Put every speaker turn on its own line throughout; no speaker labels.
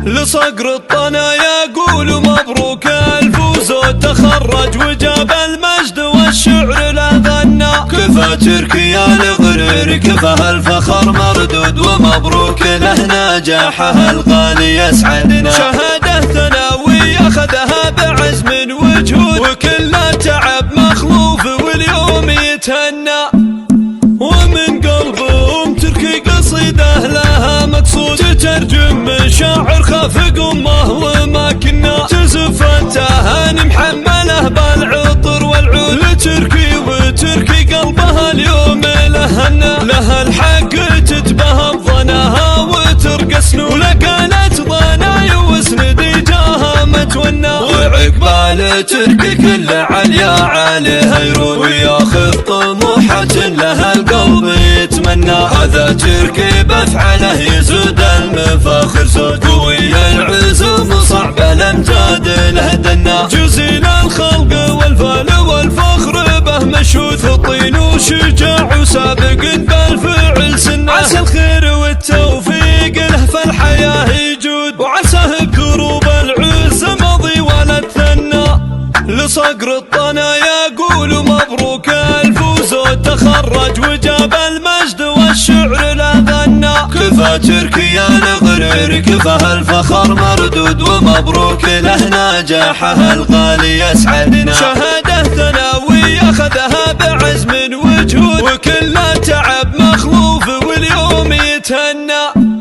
لصقر الطنا يقول مبروك الفوز وتخرج وجاب المجد والشعر له غنى. كفى تركيا الغرير كفى الفخر مردود ومبروك له نجاحه الغالي يسعدنا. شهادة ثانوي أخذها بعزم وجهود وكل تعب مخلوف واليوم يتهنى. ومن قلبهم تركي قصيدة لها مقصود تترجم مشاعر خفق أمه وما كنا. تزف التهاني محمله بالعطر والعود لتركي وتركي قلبها اليوم لهنا. لها الحق تتبهم ظناها وترقص ولقالت ظناي وسندي جاها متونى. وعقبال تركي كل عليا عليها يرود وياخذ طموحة لها القلب يتمنى. هذا تركي بفعله يزود المفاخر زود قوي العزم صعب الامجاد له دنا. جزيل الخلق والفال والفخر به مشهود الطين وشجاع وسابق بالفعل سنه. عسى الخير والتوفيق له في الحياة يجود وعساه بدروب العز مضي ولا تثنى. لصقر الطنا يقول مبروك الفوز وتخرج وجاب المجد والشعر له غنى. كفى تركيا الغرير كفى الفخر مردود ومبروك له نجاحه الغالي يسعدنا. شهادة ثانوي أخذها بعزم وجهود وكل تعب مخلوف واليوم يتهنى.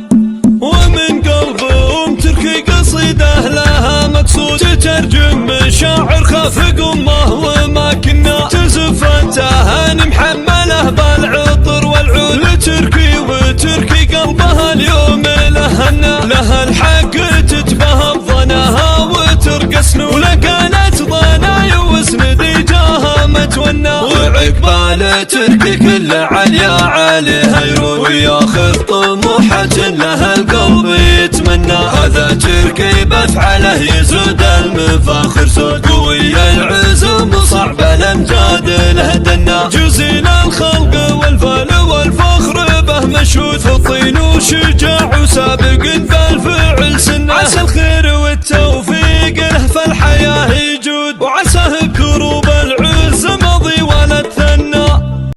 ومن قلبهم تركي قصيدة لها مقصود تترجم مشاعر خفق أمه وما كنا. تزف التهاني محمله بالعطر والعود لتركي وتركي قلبها اليوم لهنا. لها الحق تتبهم ظناها وترقص ولقالت ظناي وسندي جاها متونى. وعقبال تركي كل عليا عليها يرود وياخذ طموحة لها القلب يتمنى. هذا تركي بفعله يزود المفاخر زود قوي العزم صعب الامجاد له دنا. جزيل الخلق والفال والفخر به مشهود في الطين وشجاع وسابق بالفعل